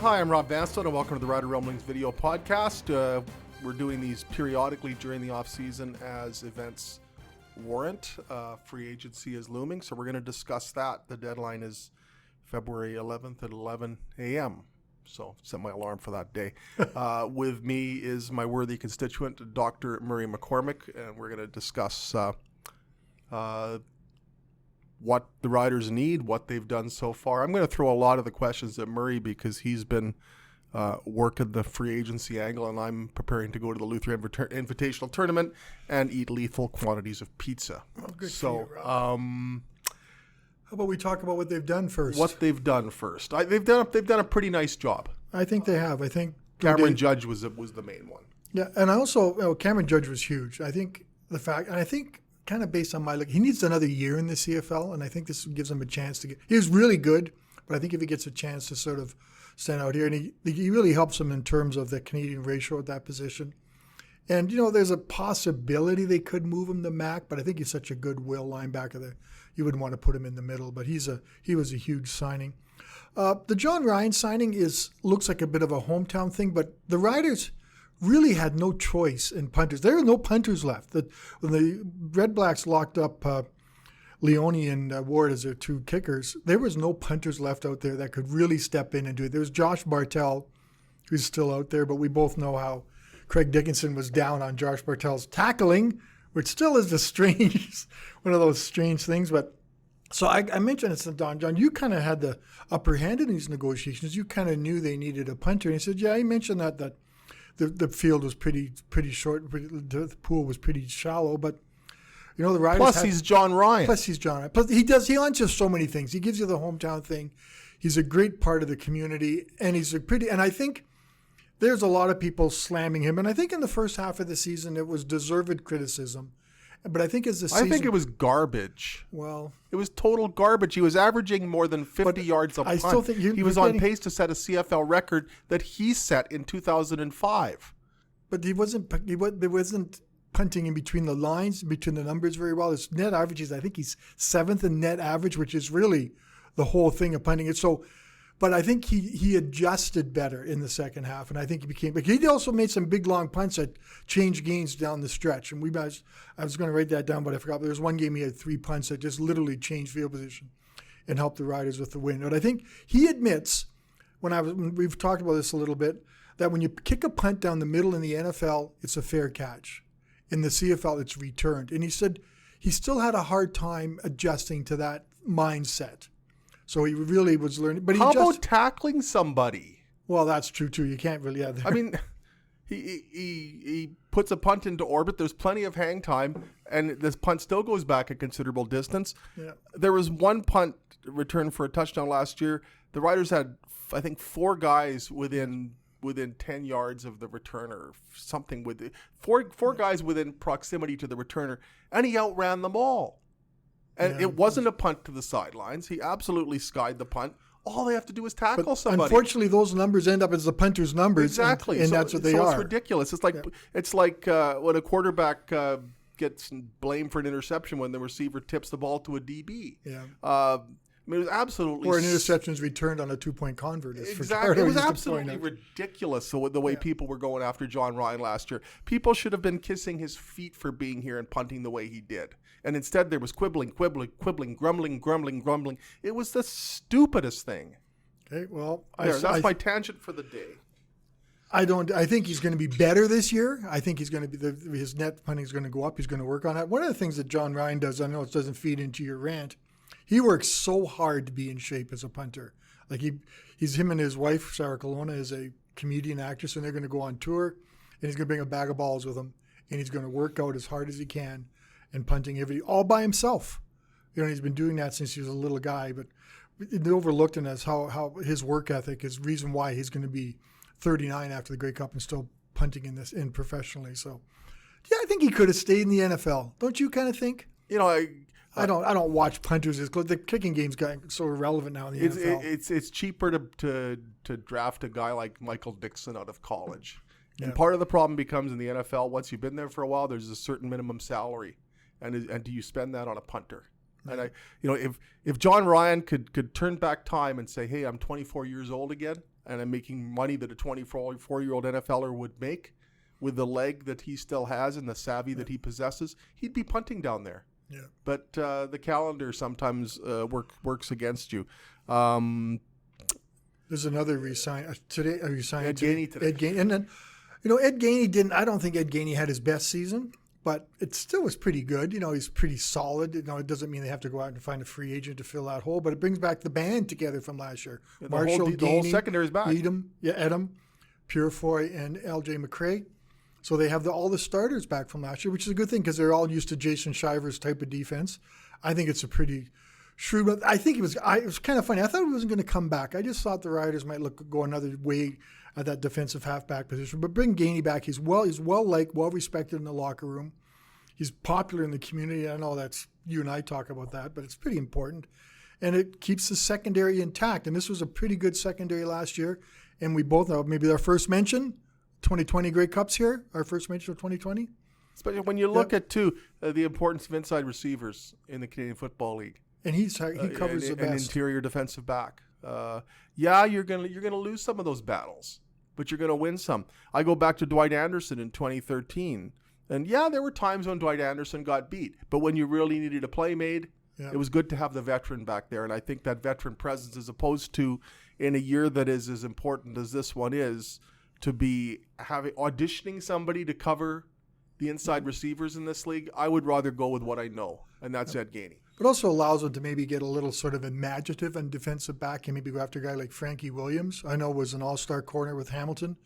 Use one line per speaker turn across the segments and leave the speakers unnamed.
Hi, I'm Rob Vanstone, and welcome to the Rider Rumblings video podcast. We're doing these periodically during the off-season as events warrant. Free agency is looming, so we're going to discuss that. The deadline is February 11th at 11 a.m., so set my alarm for that day. With me is my worthy constituent, Dr. Murray McCormick, and we're going to discuss what the Riders need, what they've done so far. I'm going to throw a lot of the questions at Murray because he's been working the free agency angle, and I'm preparing to go to the Luther Invitational Tournament and eat lethal quantities of pizza.
Oh, good
so,
for you, Rob. How about we talk about what they've done first?
What they've done first. They've done a pretty nice job.
I think they have. I think
Cameron Judge was the main one.
Yeah, and I also Cameron Judge was huge. I think kind of based on my look, he needs another year in the CFL, and I think this gives him a chance to get. He was really good, but I think if he gets a chance to sort of stand out here, and he really helps him in terms of the Canadian ratio at that position. And there's a possibility they could move him to Mac, but I think he's such a good will linebacker that you wouldn't want to put him in the middle. But he was a huge signing. The John Ryan signing looks like a bit of a hometown thing, but the Riders really had no choice in punters. There are no punters left. When the Red Blacks locked up Leone and Ward as their two kickers, there was no punters left out there that could really step in and do it. There was Josh Bartel, who's still out there, but we both know how Craig Dickinson was down on Josh Bartel's tackling, which still is one of those strange things. But so I mentioned it to Don John. You kind of had the upper hand in these negotiations. You kind of knew they needed a punter. And he said, yeah, he mentioned that the field was pretty short. The pool was pretty shallow, but the Riders.
Plus, he's John Ryan.
Plus, he answers so many things. He gives you the hometown thing. He's a great part of the community, and and I think there's a lot of people slamming him. And I think in the first half of the season, it was deserved criticism. But I think I
think it was garbage.
Well,
it was total garbage. He was averaging more than 50 yards a punt.
I still think
he was on pace to set a CFL record that he set in 2005.
But he wasn't punting in between the lines, between the numbers very well. His net average I think he's 7th in net average, which is really the whole thing of punting it. So, but I think he adjusted better in the second half, and I think but he also made some big long punts that changed games down the stretch. And I was going to write that down, but I forgot. There was one game he had 3 punts that just literally changed field position and helped the Riders with the win. But I think he admits, we've talked about this a little bit, that when you kick a punt down the middle in the NFL, it's a fair catch. In the CFL, it's returned. And he said he still had a hard time adjusting to that mindset. So he really was learning. But
how about tackling somebody?
Well, that's true too. You can't really have that.
I mean, he puts a punt into orbit. There's plenty of hang time, and this punt still goes back a considerable distance. Yeah. There was one punt return for a touchdown last year. The Riders had, I think, 4 guys within 10 yards of the returner, something with it. Four guys within proximity to the returner, and he outran them all. And it wasn't a punt to the sidelines. He absolutely skied the punt. All they have to do is tackle somebody.
Unfortunately, those numbers end up as the punter's numbers.
Exactly.
And that's what they are.
It's ridiculous. It's like when a quarterback gets blamed for an interception when the receiver tips the ball to a DB. Yeah. It was absolutely...
Or an interception is returned on a 2-point convert.
Exactly. It was absolutely ridiculous the way people were going after John Ryan last year. People should have been kissing his feet for being here and punting the way he did. And instead there was quibbling, grumbling. It was the stupidest thing.
Okay, well...
That's my tangent for the day.
I think he's going to be better this year. I think he's going to be... His net punting is going to go up. He's going to work on that. One of the things that John Ryan does, I know it doesn't feed into your rant, he works so hard to be in shape as a punter. Like him and his wife, Sarah Colonna, is a comedian actress, and they're going to go on tour, and he's going to bring a bag of balls with him, and he's going to work out as hard as he can and punting all by himself. He's been doing that since he was a little guy, but it overlooked in as how his work ethic is reason why he's going to be 39 after the Grey Cup and still punting in professionally. So, yeah, I think he could have stayed in the NFL. Don't you kind of think? I don't watch punters as close. The kicking game's gotten so irrelevant now in the NFL.
It's cheaper to draft a guy like Michael Dixon out of college. Yeah. And part of the problem becomes in the NFL, once you've been there for a while, there's a certain minimum salary. And do you spend that on a punter? Yeah. And if John Ryan could turn back time and say, hey, I'm 24 years old again, and making money that a 24-year-old NFLer would make with the leg that he still has and the savvy that he possesses, he'd be punting down there.
Yeah.
But the calendar sometimes works against you.
There's another resign today.
Ed Gainey today.
Ed Gainey, and then Ed Gainey didn't. I don't think Ed Gainey had his best season, but it still was pretty good. He's pretty solid. It doesn't mean they have to go out and find a free agent to fill that hole, but it brings back the band together from last year.
Yeah,
Marshall,
the whole secondary's back.
Edam, Purefoy, and L.J. McCray. So they have all the starters back from last year, which is a good thing because they're all used to Jason Shiver's type of defense. I think it's a pretty shrewd. But I think it was kind of funny. I thought he wasn't going to come back. I just thought the Riders might go another way at that defensive halfback position. But bring Gainey back. He's well liked, well respected in the locker room. He's popular in the community. I know that's you and I talk about that, but it's pretty important. And it keeps the secondary intact. And this was a pretty good secondary last year. And we both know maybe our first mention. 2020 Grey Cups here, our first mention of 2020.
Especially when you look at, too, the importance of inside receivers in the Canadian Football League.
And he covers the best.
An interior defensive back. You're gonna lose some of those battles, but you're gonna win some. I go back to Dwight Anderson in 2013, and there were times when Dwight Anderson got beat, but when you really needed a play made, it was good to have the veteran back there. And I think that veteran presence, as opposed to in a year that is as important as this one is, to be auditioning somebody to cover the inside receivers in this league, I would rather go with what I know, and that's Ed Gainey.
It also allows them to maybe get a little sort of imaginative and defensive back and maybe go after a guy like Frankie Williams. I know was an all-star corner with Hamilton.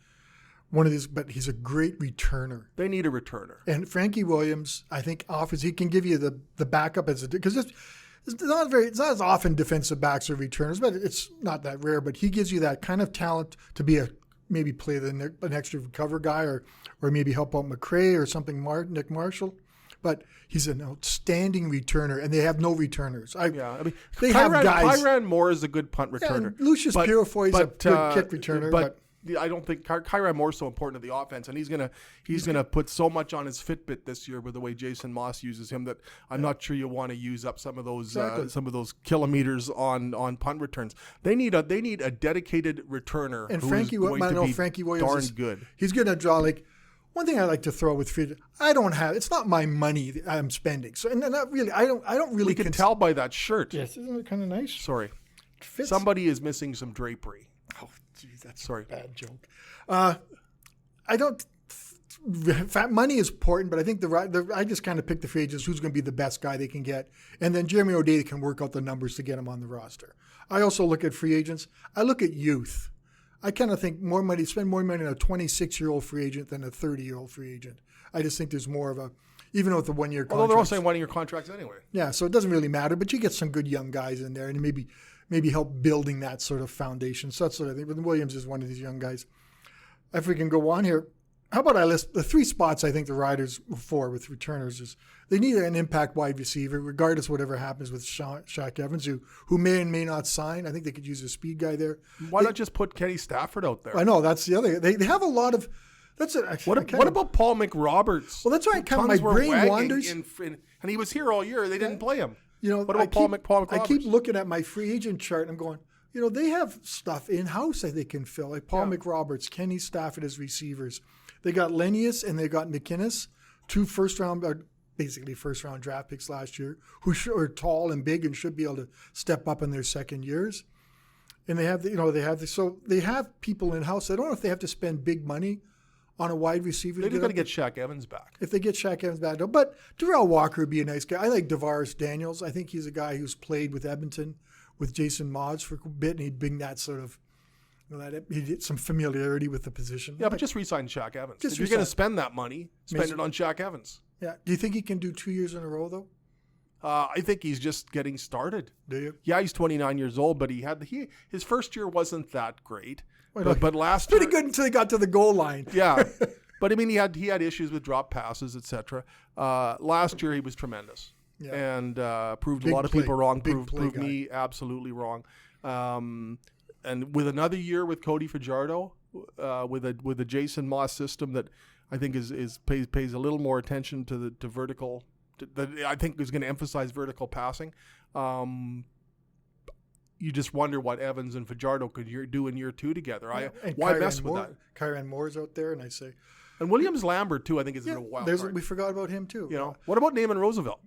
One of these, but he's a great returner.
They need a returner.
And Frankie Williams, I think, he can give you the backup because it's not as often defensive backs or returners, but it's not that rare. But he gives you that kind of talent to be maybe play an extra cover guy or maybe help out McCray or something, Nick Marshall. But he's an outstanding returner, and they have no returners. They have guys.
Kyran Moore is a good punt returner.
Yeah, Lucius Purefoy is a good kick returner. But
I don't think Kyran Moore is so important to the offense, and he's gonna put so much on his Fitbit this year with the way Jason Moss uses him that I'm not sure you want to use up some of those kilometers on punt returns. They need a dedicated returner,
and
Frankie
Williams
darn
is
good.
He's gonna draw one thing I like to throw with free. It's not my money that I'm spending. So and not really. I don't really.
We can tell by that shirt.
Yes, isn't it kind of nice?
Sorry, somebody is missing some drapery.
Oh, geez, that's
sorry.
A bad joke. I don't. Money is important, but I think I just kind of pick the free agents who's going to be the best guy they can get, and then Jeremy O'Day can work out the numbers to get him on the roster. I also look at free agents. I look at youth. I kind of think spend more money on a 26-year-old free agent than a 30-year-old free agent. I just think there's more of even with the 1-year contract.
Although they're all saying 1-year contracts anyway.
Yeah, so it doesn't really matter, but you get some good young guys in there and maybe help building that sort of foundation. So that's what I think. But Williams is one of these young guys. If we can go on here, how about I list the 3 spots I think the Riders for with returners is they need an impact wide receiver, regardless of whatever happens with Shaq Evans, who may and may not sign. I think they could use a speed guy there.
Why not just put Kenny Stafford out there?
I know, that's the other. They have a lot of.
What about Paul McRoberts?
Well, that's why my brain wanders.
And he was here all year. They didn't play him. What about Paul McRoberts?
I keep looking at my free agent chart and I'm going, they have stuff in-house that they can fill, like Paul McRoberts, Kenny Stafford as receivers. They got Lennius and they got McInnes, 2 first-round draft picks last year, who are tall and big and should be able to step up in their second years. And they have they have people in-house. I don't know if they have to spend big money on a wide receiver.
They're going to get Shaq Evans back.
If they get Shaq Evans back. But Darrell Walker would be a nice guy. I like DeVaris Daniels. I think he's a guy who's played with Edmonton, with Jason Mods for a bit, and he'd bring that sort of, he'd get some familiarity with the position.
Yeah, but just re-sign Shaq Evans. If you're going to spend that money, spend it on Shaq Evans.
Yeah. Do you think he can do 2 years in a row, though?
I think he's just getting started.
Do you?
Yeah, he's 29 years old, but his first year wasn't that great. But last
year, pretty good until he got to the goal line.
Yeah, but I mean, he had issues with drop passes, etc. Last year he was tremendous, and proved a lot of people wrong. Proved me absolutely wrong. And with another year with Cody Fajardo, with a Jason Moss system that I think pays a little more attention to vertical. That I think is going to emphasize vertical passing. you just wonder what Evans and Fajardo could do in year 2 together.
And
Why
Kyran
mess with
Moore,
that?
Kyran Moore's out there, and I say,
And Williams Lambert too. I think is a wild card.
we forgot about him too.
You know, what about Naaman Roosevelt?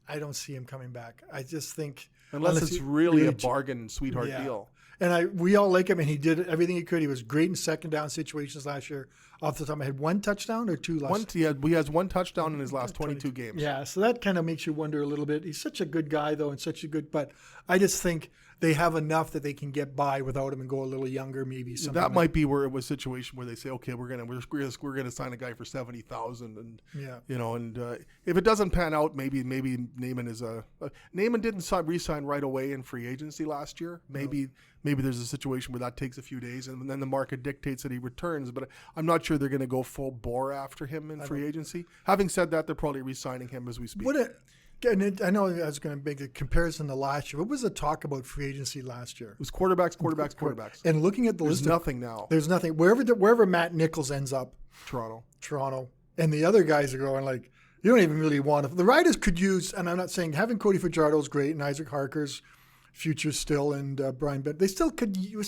I don't see him coming back. I just think
Unless it's really a bargain sweetheart deal.
And we all like him, and he did everything he could. He was great in second down situations last year. Off the top of my head, 1 touchdown or 2 last year?
He has 1 touchdown in his last 22 games.
Yeah, so that kind of makes you wonder a little bit. He's such a good guy, though, and such a good. But I just think they have enough that they can get by without him and go a little younger, maybe.
That might be where it was a situation where they say, okay, we're gonna sign a guy for $70,000, and you know, and if it doesn't pan out, maybe Naaman is Naaman didn't re-sign right away in free agency last year. Maybe there's a situation where that takes a few days, and then the market dictates that he returns. But I'm not sure they're going to go full bore after him in free agency. Having said that, they're probably re-signing him as we speak.
I know I was going to make a comparison to last year. What was the talk about free agency last year?
It was quarterbacks.
And looking at the list,
there's nothing now.
There's nothing. Wherever Matt Nichols ends up,
Toronto,
and the other guys are going like, you don't even really want to. The Riders could use, and I'm not saying having Cody Fajardo is great, and Isaac Harker's future still, and Brian Bent. They still could. You'd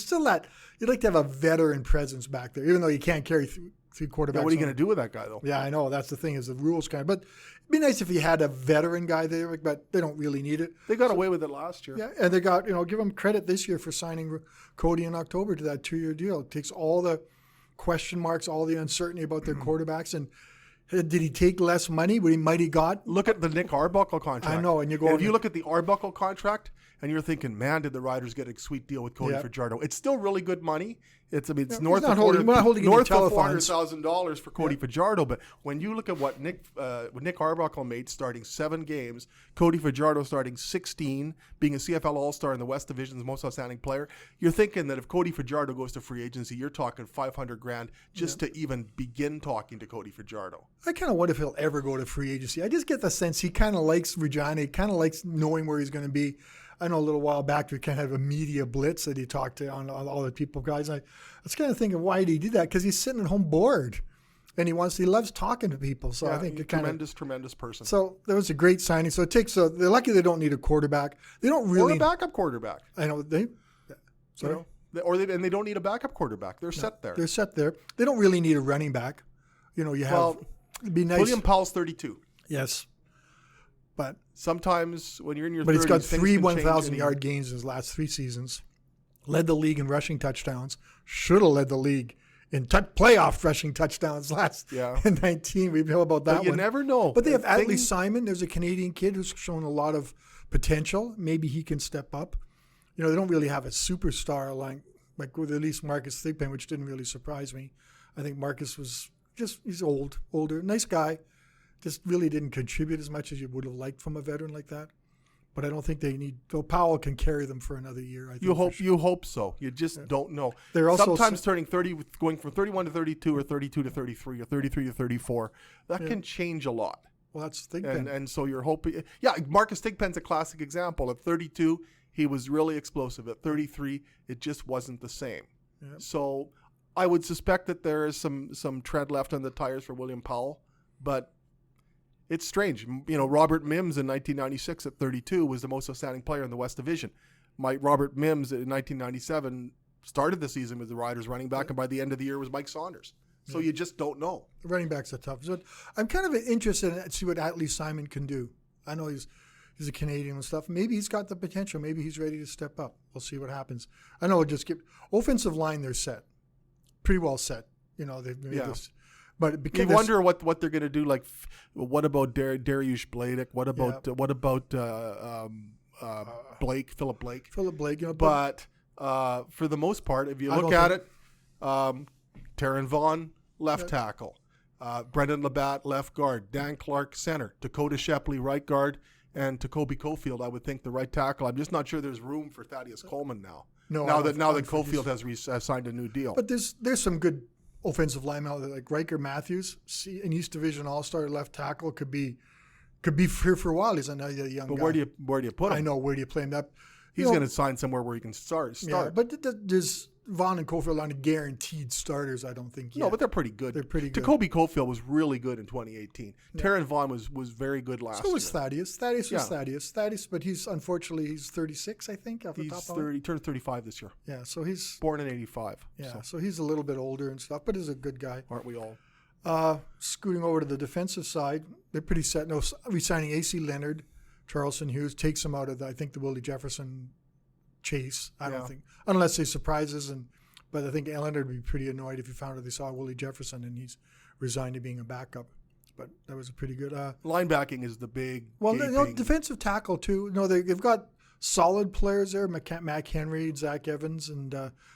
like to have a veteran presence back there, even though you can't carry three quarterbacks.
Yeah, what are you going to do with that guy, though?
Yeah, I know. That's the thing, is the rules kind of. But it'd be nice if you had a veteran guy there, but they don't really need it.
They got away with it last year.
Yeah, and they got, give them credit this year for signing Cody in October to that 2-year deal. It takes all the question marks, all the uncertainty about their quarterbacks. And did he take less money? What he might have got?
Look at the Nick Arbuckle contract.
I know, and
if you look at the Arbuckle contract, and you're thinking, man, did the Riders get a sweet deal with Cody Fajardo? It's still really good money. It's north of $400,000 for Cody Fajardo. But when you look at what Nick Arbuckle made starting 7 games, Cody Fajardo starting 16, being a CFL All-Star in the West Division's most outstanding player, you're thinking that if Cody Fajardo goes to free agency, you're talking $500,000 just to even begin talking to Cody Fajardo.
I kind of wonder if he'll ever go to free agency. I just get the sense he kind of likes Regina. He kind of likes knowing where he's going to be. I know a little while back we kind of have a media blitz that he talked to on all the people guys. I was kind of thinking, why did he do that? Because he's sitting at home bored, and he loves talking to people. So I think
tremendous person.
So that was a great signing. So it takes they're lucky they don't need a quarterback. They don't really
or a backup quarterback.
I know they. Sorry.
They don't need a backup quarterback. They're set there.
They're set there. They don't really need a running back. You have. Well, it'd be nice.
William Powell's 32.
Yes. But
sometimes when you're in your 30s,
he's got 3 1,000-yard games in his last 3 seasons. Led the league in rushing touchdowns. Should have led the league in playoff rushing touchdowns in 19. We know about that
but you
one.
You never know.
But they have Adley Simon. There's a Canadian kid who's shown a lot of potential. Maybe he can step up. They don't really have a superstar like with at least Marcus Thigpen, which didn't really surprise me. I think Marcus was he's older, nice guy. Just really didn't contribute as much as you would have liked from a veteran like that. But I don't think they need. Though Powell can carry them for another year. I think
you hope so. You just don't know.
They're also
sometimes turning 30, going from 31 to 32, or 32 to 33, or 33 to 34. That can change a lot.
Well, that's Thigpen.
And so you're hoping. Yeah, Marcus Thigpen's a classic example. At 32, he was really explosive. At 33, it just wasn't the same. Yeah. So I would suspect that there is some tread left on the tires for William Powell, but. It's strange. Robert Mims in 1996 at 32 was the most outstanding player in the West Division. Robert Mims in 1997 started the season with the Riders running back, and by the end of the year was Mike Saunders. So you just don't know.
The running backs are tough. So I'm kind of interested in see what Adley Simon can do. I know he's a Canadian and stuff. Maybe he's got the potential. Maybe he's ready to step up. We'll see what happens. I know offensive line, they're set. Pretty well set. They've made this. But
you wonder what they're going to do. Like, what about Dariusz Blaydick? What about Philip Blake?
Philip Blake.
But for the most part, if you look at it, Taron Vaughn, left tackle, Brendan Labatt, left guard, Dan Clark, center, Dakota Shepley, right guard, and Jacoby Cofield, I would think, the right tackle. I'm just not sure there's room for Thaddeus Coleman now.
No,
now that Cofield has signed a new deal.
But there's some good offensive linemen out there, like Riker Matthews, an East Division All-Star left tackle, could be here for a while. He's another young guy.
But where do you put him?
I know, where do you play him?
He's going to sign somewhere where he can start.
Yeah, but Vaughn and Cofield aren't guaranteed starters, I don't think, yet.
No, but they're pretty good.
They're pretty good.
Jacoby Cofield was really good in 2018. Yeah. Taron Vaughn was very good last year.
So was Thaddeus. Thaddeus, but he's 36, I think, off the top of it.
He turned 35 this year.
Yeah, so he's...
Born in 85.
Yeah, so he's a little bit older and stuff, but he's a good guy.
Aren't we all?
Scooting over to the defensive side, they're pretty set. No, re-signing A.C. Leonard, Charleston Hughes, takes him out of, I think, the Willie Jefferson chase. I don't think, unless they surprises. But I think Leonard would be pretty annoyed if he found out they saw Willie Jefferson and he's resigned to being a backup. But that was a pretty good.
Linebacking is the big.
Well, defensive tackle too. No, they've got solid players there: Mac Henry, Zach Evans, and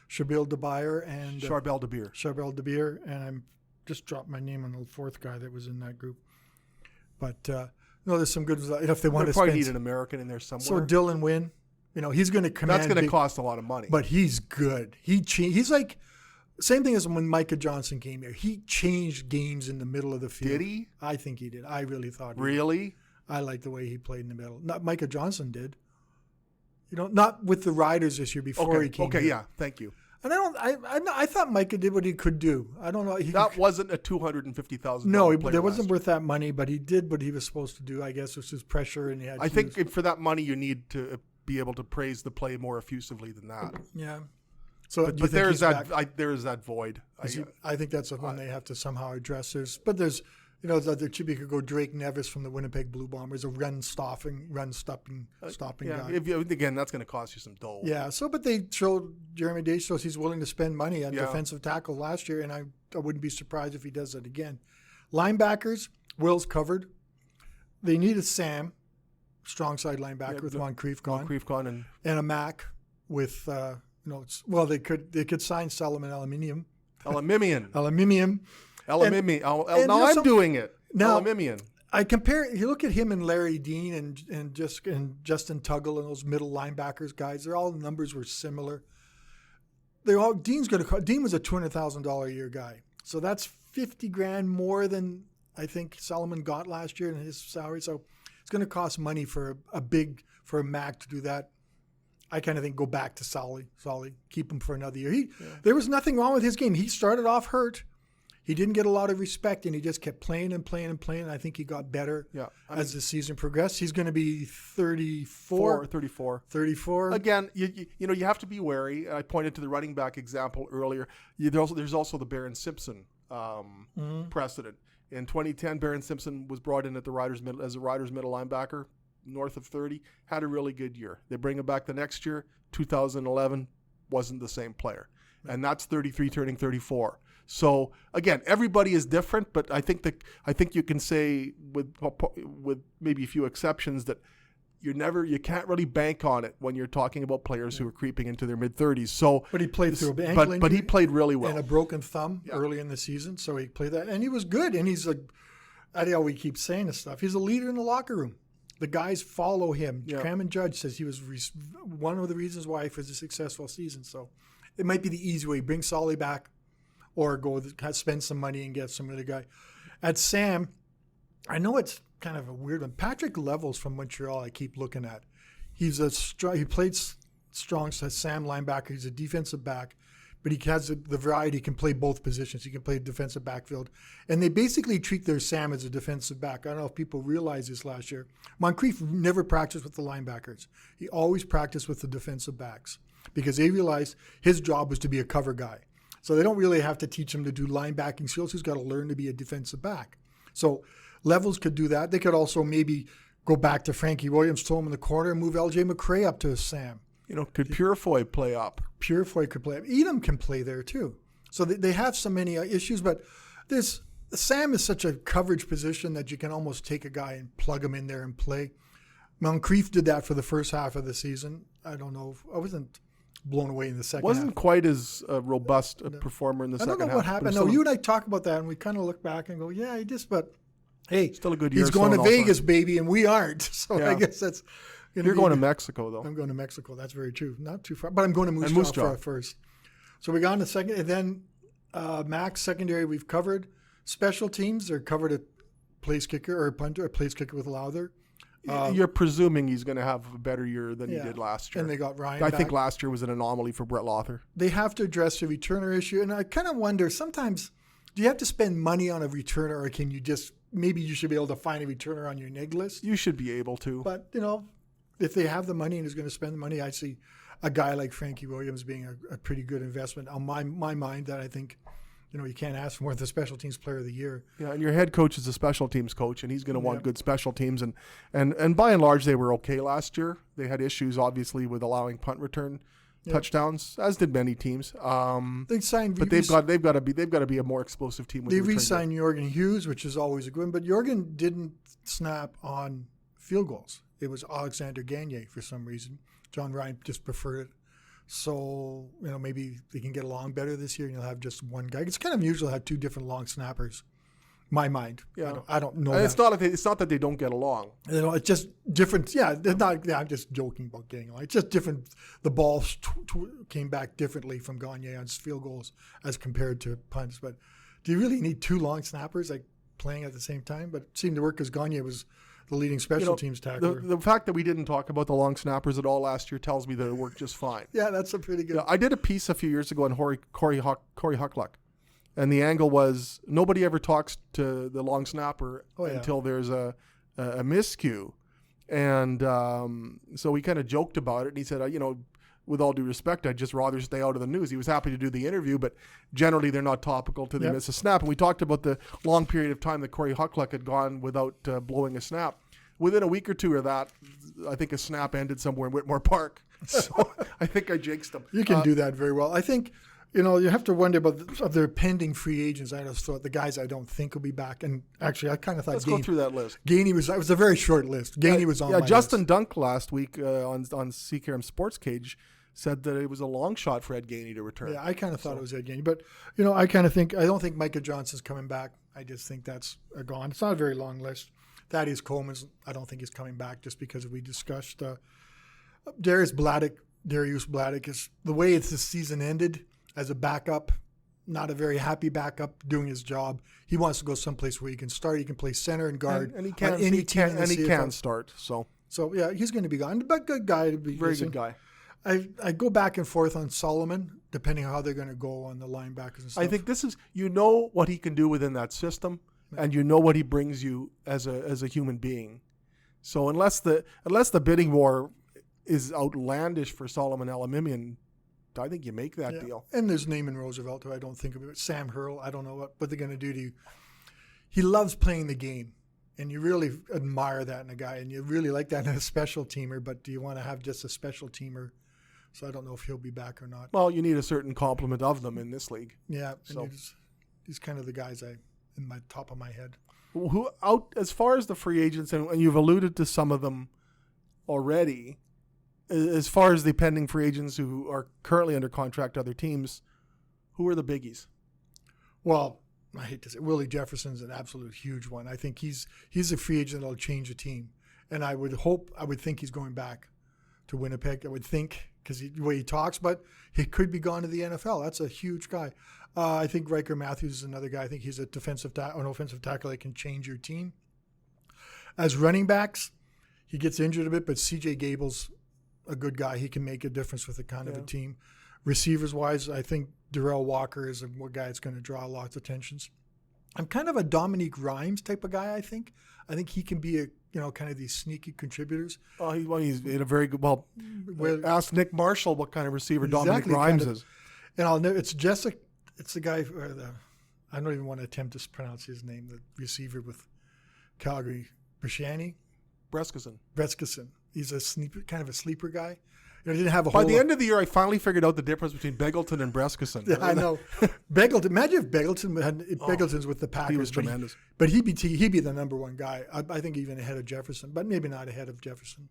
Shabil DeBeer and
Charbel DeBeer.
Charbel DeBeer, and I'm just dropped my name on the fourth guy that was in that group. But there's some good. If they want to
probably need an American in there somewhere.
So Dylan Wynn. He's going to command.
That's going to cost a lot of money.
But he's good. He's like, same thing as when Micah Johnson came here. He changed games in the middle of the field.
Did he?
I think he did. I really thought he
Really?
did. I like the way he played in the middle. Not Micah Johnson did. Not with the Riders this year before he came here.
Okay, yeah. Thank you.
And I thought Micah did what he could do. I don't know.
That wasn't a $250,000
No, that wasn't worth that money, but he did what he was supposed to do, I guess, which was pressure. And
I think for that money, you need to be able to praise the play more effusively than that.
Yeah. So,
but there is that void.
I think that's one they have to somehow address. There's there could go Drake Nevis from the Winnipeg Blue Bombers, a stopping guy.
Again, that's going to cost you some dough.
Yeah. So, but they showed Jeremy Day shows he's willing to spend money on defensive tackle last year, and I wouldn't be surprised if he does it again. Linebackers, Will's covered. They need a Sam. Strong side linebacker with Moncrief gone. And a Mac with they could sign Solomon Aluminium.
Aluminium.
Now
I'm doing it.
Now
Aluminium.
I compare. You look at him and Larry Dean and Justin Tuggle and those middle linebackers guys. Their all numbers were similar. Dean was a $200,000 a year guy, so that's $50,000 more than I think Solomon got last year in his salary. So it's going to cost money for a Mac to do that. I kind of think go back to Solly, keep him for another year. There was nothing wrong with his game. He started off hurt. He didn't get a lot of respect, and he just kept playing and playing and playing. I think he got better as the season progressed. He's going to be 34. 34.
Again, you have to be wary. I pointed to the running back example earlier. There's also the Barron Simpson precedent. In 2010, Barron Simpson was brought in at the Riders as a Riders middle linebacker, north of 30, had a really good year. They bring him back the next year, 2011, wasn't the same player. And that's 33 turning 34. So again, everybody is different, but I think you can say with maybe a few exceptions that you can't really bank on it when you're talking about players who are creeping into their mid-30s. So,
but he played through an ankle injury,
but he played really well
and a broken thumb early in the season. So he played that, and he was good. And he's I know we keep saying this stuff. He's a leader in the locker room. The guys follow him. Yeah. Cameron Judge says he was one of the reasons why it was a successful season. So it might be the easy way: bring Solly back, or go spend some money and get some other guy. At Sam, I know it's kind of a weird one. Patrick Levels from Montreal, I keep looking at. He played strong Sam linebacker. He's a defensive back, but he has the variety. He can play both positions. He can play defensive backfield. And they basically treat their Sam as a defensive back. I don't know if people realized this last year. Moncrief never practiced with the linebackers. He always practiced with the defensive backs because they realized his job was to be a cover guy. So they don't really have to teach him to do linebacking skills. He's got to learn to be a defensive back. So Levels could do that. They could also maybe go back to Frankie Williams, throw him in the corner, and move L.J. McCray up to Sam.
Could Purefoy play up?
Purefoy could play up. Edom can play there too. So they have so many issues, but Sam is such a coverage position that you can almost take a guy and plug him in there and play. Moncrief did that for the first half of the season. I don't know. I wasn't blown away in the second half.
Wasn't quite as robust a performer in the second half.
I don't know what happened. No, you and I talk about that, and we kind of look back and go, yeah, but hey,
still a good year.
He's going to Vegas, baby, and we aren't. So I guess that's.
You're going to Mexico, though.
I'm going to Mexico. That's very true. Not too far, but I'm going to Moose Jaw first. So we got in the second, and then Max secondary we've covered. Special teams, they're covered at place kicker or punter, or place kicker with Lowther.
You're presuming he's going to have a better year than he did last year.
And they got Ryan
I
back.
think last year was an anomaly for Brett Lothar.
They have to address the returner issue. And I kind of wonder, sometimes, do you have to spend money on a returner, or can you just, maybe you should be able to find a returner on your neg list?
You should be able to.
But, if they have the money and is going to spend the money, I see a guy like Frankie Williams being a pretty good investment on my mind that I think, you can't ask for more than the special teams player of the year.
Yeah, and your head coach is a special teams coach, and he's going to want good special teams. And by and large, they were okay last year. They had issues, obviously, with allowing punt return touchdowns, as did many teams.
They signed,
but they've got to be a more explosive team. With
they re-signed Jorgen Hughes, which is always a good one. But Jorgen didn't snap on field goals. It was Alexander Gagne for some reason. John Ryan just preferred it. So, maybe they can get along better this year and you'll have just one guy. It's kind of unusual to have two different long snappers. My mind. Yeah. I don't know.
And it's not that they don't get along.
It's just different. Yeah, I'm just joking about getting along. It's just different. The balls came back differently from Gagne on field goals as compared to punts. But do you really need two long snappers playing at the same time? But it seemed to work because Gagne was the leading special teams tackler.
The fact that we didn't talk about the long snappers at all last year tells me that it worked just fine.
Yeah, that's a pretty good.
I did a piece a few years ago on Corey Huckluck, and the angle was nobody ever talks to the long snapper until there's a miscue, and so we kind of joked about it. And he said, with all due respect, I'd just rather stay out of the news. He was happy to do the interview, but generally they're not topical till they miss a snap. And we talked about the long period of time that Corey Huckluck had gone without blowing a snap. Within a week or two of that, I think a snap ended somewhere in Whitmore Park. So I think I jinxed him.
You can do that very well. I think, you have to wonder about their pending free agents. I just thought the guys I don't think will be back. And actually, I kind of thought
go through that list.
Gagne was a very short list. Gagne was on my
Justin
list.
Dunk last week on CKRM Sports Cage said that it was a long shot for Ed Gainey to return.
Yeah, I kind of thought it was Ed Gainey. But, I kind of think, I don't think Micah Johnson's coming back. I just think that's gone. It's not a very long list. Thaddeus Coleman's, I don't think he's coming back just because we discussed Darius Bladdock is the way the season ended as a backup, not a very happy backup doing his job. He wants to go someplace where he can start. He can play center and guard.
And he can start. So
yeah, he's going to be gone. But good guy to be.
Very good guy.
I go back and forth on Solomon, depending on how they're going to go on the linebackers and stuff.
I think this is, what he can do within that system, and what he brings you as a human being. So unless the bidding war is outlandish for Solomon Elamimian, I think you make that deal.
And there's Naaman Roosevelt, who I don't think of it. Sam Hurl, I don't know what they're going to do to you. He loves playing the game. And you really admire that in a guy, and you really like that in a special teamer, but do you want to have just a special teamer? So I don't know if he'll be back or not.
Well, you need a certain complement of them in this league.
Yeah, and he's kind of the guys in my top of my head.
Who out as far as the free agents, and you've alluded to some of them already, as far as the pending free agents who are currently under contract to other teams, who are the biggies?
Well, I hate to say, Willie Jefferson's an absolute huge one. I think he's a free agent that'll change the team, and I would think he's going back to Winnipeg. I would think, because the way he talks, but he could be gone to the NFL. That's a huge guy. I think Riker Matthews is another guy. I think he's an offensive tackle that can change your team. As running backs, he gets injured a bit, but C.J. Gable's a good guy. He can make a difference with the kind of a team. Receivers-wise, I think Darrell Walker is a guy that's going to draw lots of attentions. I'm kind of a Dominique Rhymes type of guy, I think. I think he can be kind of these sneaky contributors.
He's in a very good. Well, ask Nick Marshall what kind of receiver Dominic Rhymes is.
And it's Jessica. It's the guy. I don't even want to attempt to pronounce his name. The receiver with Calgary, Breskison. He's a kind of a sleeper guy. He didn't have a whole.
By the end of the year, I finally figured out the difference between Begelton and Breskison.
Yeah, I know. Begelton. Imagine if Begelton's with the Packers.
He was tremendous.
But he'd be the number one guy. I think even ahead of Jefferson, but maybe not ahead of Jefferson.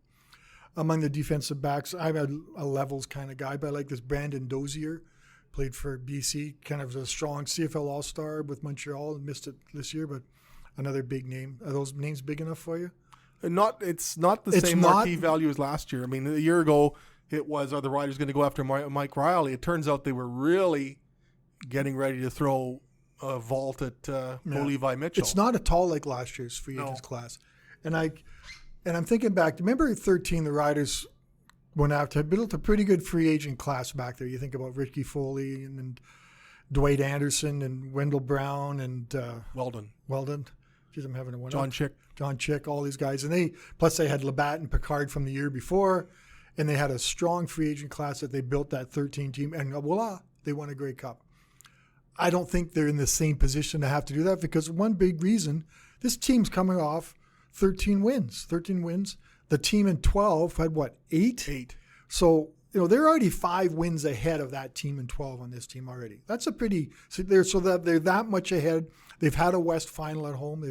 Among the defensive backs, I'm a levels kind of guy, but I like this Brandon Dozier. Played for BC, kind of a strong CFL All-Star with Montreal. Missed it this year, but another big name. Are those names big enough for you?
It's not the same marquee value as last year. I mean, a year ago, it was, are the Riders going to go after Mike Riley? It turns out they were really getting ready to throw a vault at Levi Mitchell.
It's not at all like last year's free agents class. And And I'm thinking back. Remember 13, the Riders went after, built a pretty good free agent class back there. You think about Ricky Foley and Dwight Anderson and Wendell Brown and
Weldon.
Geez, I'm having a one.
John Chick,
all these guys. And they had Labatt and Picard from the year before. And they had a strong free agent class that they built that 13 team. And voila, they won a Grey Cup. I don't think they're in the same position to have to do that because one big reason, this team's coming off 13 wins. The team in 12 had what, 8?
8.
So, they're already 5 wins ahead of that team in 12 on this team already. That's a pretty, so that they're that much ahead. They've had a West final at home.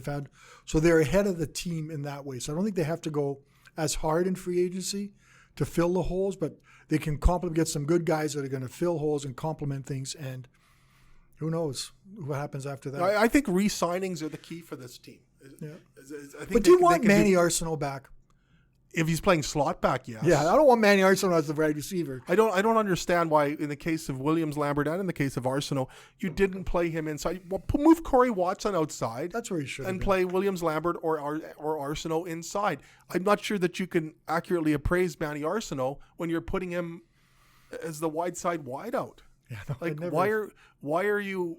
So they're ahead of the team in that way. So I don't think they have to go as hard in free agency to fill the holes, but they can get some good guys that are going to fill holes and complement things. And who knows what happens after that.
I think re-signings are the key for this team.
Yeah.
I think
but do you want Manny Arsenault back?
If he's playing slot back, yes.
Yeah, I don't want Manny Arsenault as the right receiver.
I don't understand why, in the case of Williams Lambert and in the case of Arsenault, you didn't play him inside. Well, move Corey Watson outside.
That's where he should.
And play Williams Lambert or Arsenault inside. I'm not sure that you can accurately appraise Manny Arsenault when you're putting him as the wide side wideout.
Yeah, no,
like why are you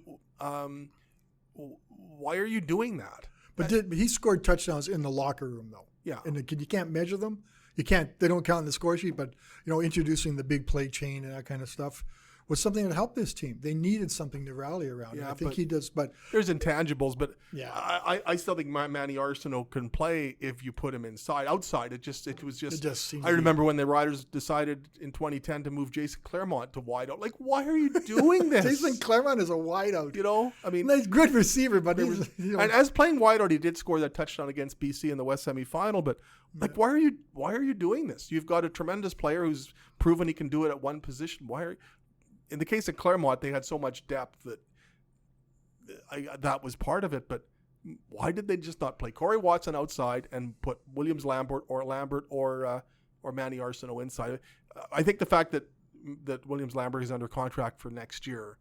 doing that?
But he scored touchdowns in the locker room though.
Yeah,
and you can't measure them. You can't. They don't count in the score sheet. But introducing the big play chain and that kind of stuff was something that helped this team. They needed something to rally around. Yeah, I think he does. But
there's intangibles. But
yeah,
I still think Manny Arsenault can play if you put him inside. Outside, it was just. I remember when the Riders decided in 2010 to move Jason Claremont to wideout. Like, why are you doing this?
Jason Claremont is a wideout.
I mean,
he's a good receiver, but
and as playing wideout, he did score that touchdown against BC in the West semifinal. But like, why are you doing this? You've got a tremendous player who's proven he can do it at one position. In the case of Claremont, they had so much depth that that was part of it. But why did they just not play Corey Watson outside and put Williams Lambert or Manny Arsenault inside? I think the fact that Williams Lambert is under contract for next year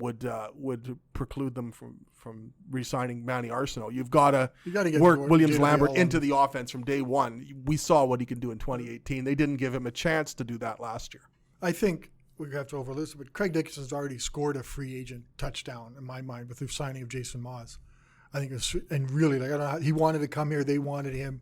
would preclude them from re-signing Manny Arsenault. You've got to work Williams Lambert into the offense from day one. We saw what he can do in 2018. They didn't give him a chance to do that last year.
I think we have to overlook it, but Craig Dickinson's already scored a free agent touchdown in my mind with the signing of Jason Moss. I think and really, I don't know how, he wanted to come here, they wanted him,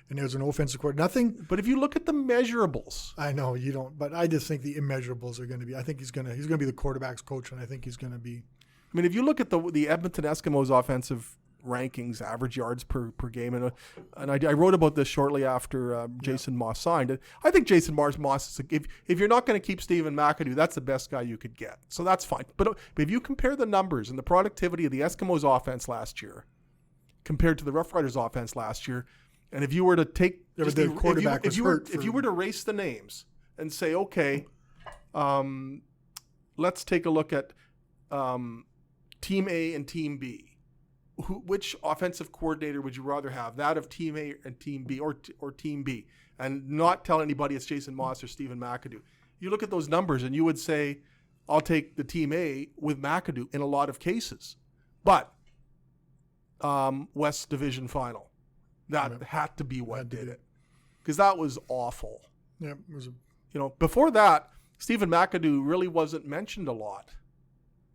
and there's an offensive coordinator. Nothing.
But if you look at the measurables,
I know you don't, but I just think the immeasurables are going to be. I think he's going to be the quarterback's coach, and I think he's going to be.
I mean, if you look at the Edmonton Eskimos offensive rankings, average yards per game, and I wrote about this shortly after Jason Moss signed. I think Jason Moss is if you're not going to keep Stephen McAdoo, that's the best guy you could get. So that's fine. But if you compare the numbers and the productivity of the Eskimos offense last year compared to the Rough Riders offense last year, and if you were to take if you were to erase the names and say, okay, let's take a look at Team A and Team B. Which offensive coordinator would you rather have? That of Team A and Team B, or Team B, and not tell anybody it's Jason Moss or Stephen McAdoo. You look at those numbers and you would say, I'll take the Team A with McAdoo in a lot of cases. But West Division Final, that had to be what did it, because that was awful.
Yeah, it was.
Before that, Stephen McAdoo really wasn't mentioned a lot.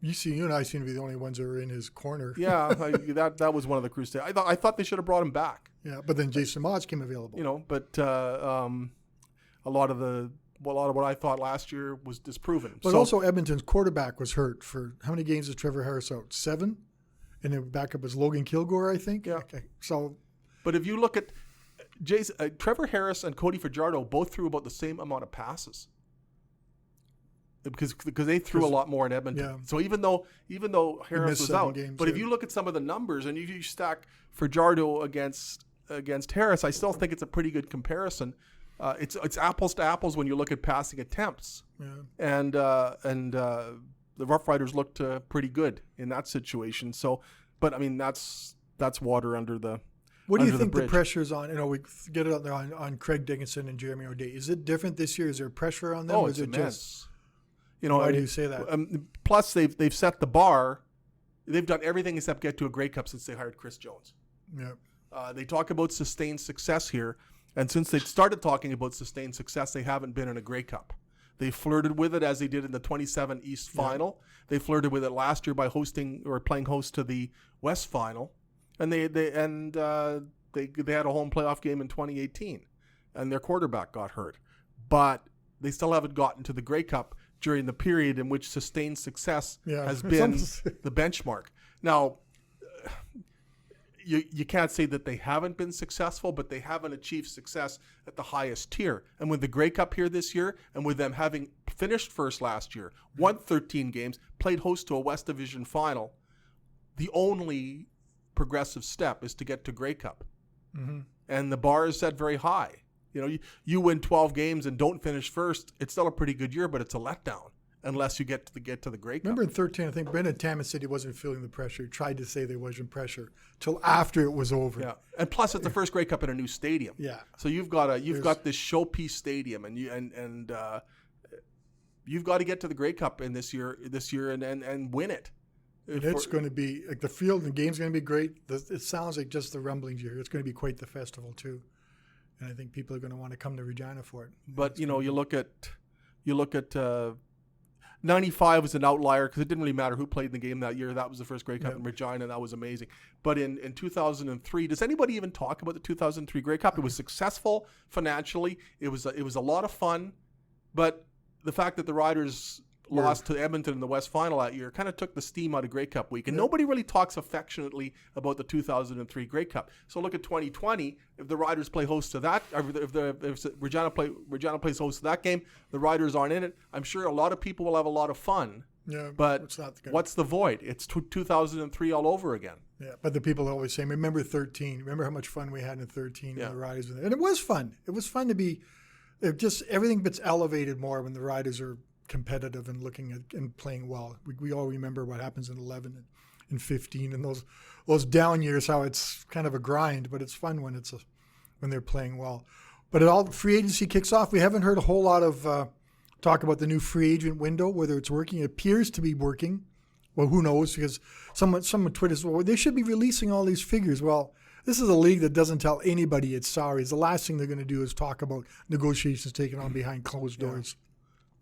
You and I seem to be the only ones that are in his corner.
Yeah, that was one of the crucial. I thought they should have brought him back.
Yeah, but then Jason Moss came available.
But a lot of what I thought last year was disproven.
But also Edmonton's quarterback was hurt for how many games is Trevor Harris out? 7, and the backup was Logan Kilgore, I think.
Yeah.
Okay. So,
but if you look at Trevor Harris and Cody Fajardo both threw about the same amount of passes. Because they threw a lot more in Edmonton. Yeah. So even though Harris was out, but if you look at some of the numbers and you stack Fajardo against Harris, I still think it's a pretty good comparison. It's apples to apples when you look at passing attempts. Yeah. And the Rough Riders looked pretty good in that situation. So, but I mean that's water under the.
What do you think the pressure's on? We get it out there on Craig Dickinson and Jeremy O'Day. Is it different this year? Is there pressure on them?
Oh, it's immense.
Why do you say that?
Plus, they've set the bar. They've done everything except get to a Grey Cup since they hired Chris Jones.
Yeah.
They talk about sustained success here. And since they started talking about sustained success, they haven't been in a Grey Cup. They flirted with it as they did in the 27 East Final. They flirted with it last year by hosting or playing host to the West Final. And they had a home playoff game in 2018. And their quarterback got hurt. But they still haven't gotten to the Grey Cup during the period in which sustained success has been the benchmark. Now, you can't say that they haven't been successful, but they haven't achieved success at the highest tier. And with the Grey Cup here this year, and with them having finished first last year, won 13 games, played host to a West Division final, the only progressive step is to get to Grey Cup. Mm-hmm. And the bar is set very high. You win 12 games and don't finish first, it's still a pretty good year, but it's a letdown unless you get to the Grey Cup.
Remember in 13, I think Brendan Tamman said he wasn't feeling the pressure. He tried to say there wasn't pressure till after it was over.
Yeah, and plus it's the first Grey Cup in a new stadium.
Yeah,
so you've got this showpiece stadium, and you've got to get to the Grey Cup in this year and win it.
And it's going to be like the field and the game's going to be great. It sounds like just the Rumblings year. It's going to be quite the festival too. And I think people are going to want to come to Regina for it.
But you look at 95 was an outlier because it didn't really matter who played in the game that year. That was the first Grey Cup in Regina. That was amazing. But in 2003, does anybody even talk about the 2003 Grey Cup? It was successful financially. It was a lot of fun. But the fact that the Riders lost to Edmonton in the West Final that year kind of took the steam out of Grey Cup week. And nobody really talks affectionately about the 2003 Grey Cup. So look at 2020. If the Riders play host to that, if Regina plays host to that game, the Riders aren't in it. I'm sure a lot of people will have a lot of fun. Yeah, but what's the void? It's 2003 all over again.
Yeah, but the people always say, remember 13. Remember how much fun we had in 13 when the Riders were there. And it was fun. It was fun to be everything gets elevated more when the Riders are competitive and looking at and playing well. We all remember what happens in 11 and 15 and those down years, how it's kind of a grind, but it's fun when they're playing well. But free agency kicks off. We haven't heard a whole lot of talk about the new free agent window, whether it's working. It appears to be working. Well, who knows? Because someone tweeted, well, they should be releasing all these figures. Well, this is a league that doesn't tell anybody its salaries. The last thing they're going to do is talk about negotiations taken on behind closed doors.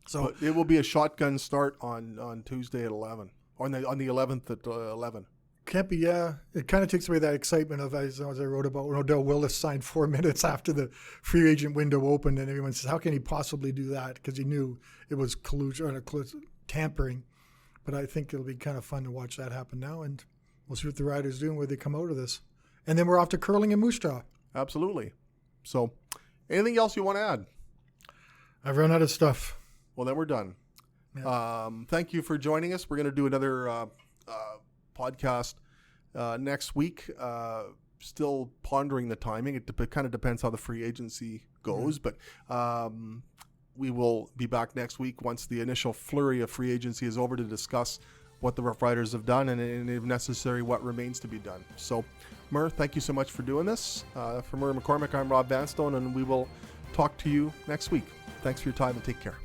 So
but it will be a shotgun start on Tuesday at 11, on the 11th at 11.
Can't be, yeah. It kind of takes away that excitement of, as I wrote about, when Odell Willis signed 4 minutes after the free agent window opened, and everyone says, how can he possibly do that? Because he knew it was collusion or tampering. But I think it'll be kind of fun to watch that happen now, and we'll see what the Riders do and where they come out of this. And then we're off to curling and Moose Jaw.
Absolutely. So, anything else you want to add?
I've run out of stuff.
Well, then we're done. Yeah. Thank you for joining us. We're going to do another podcast next week. Still pondering the timing. It kind of depends how the free agency goes, but we will be back next week once the initial flurry of free agency is over to discuss what the Rough Riders have done and if necessary, what remains to be done. So, Murr, thank you so much for doing this. For Murr McCormick, I'm Rob Vanstone, and we will talk to you next week. Thanks for your time and take care.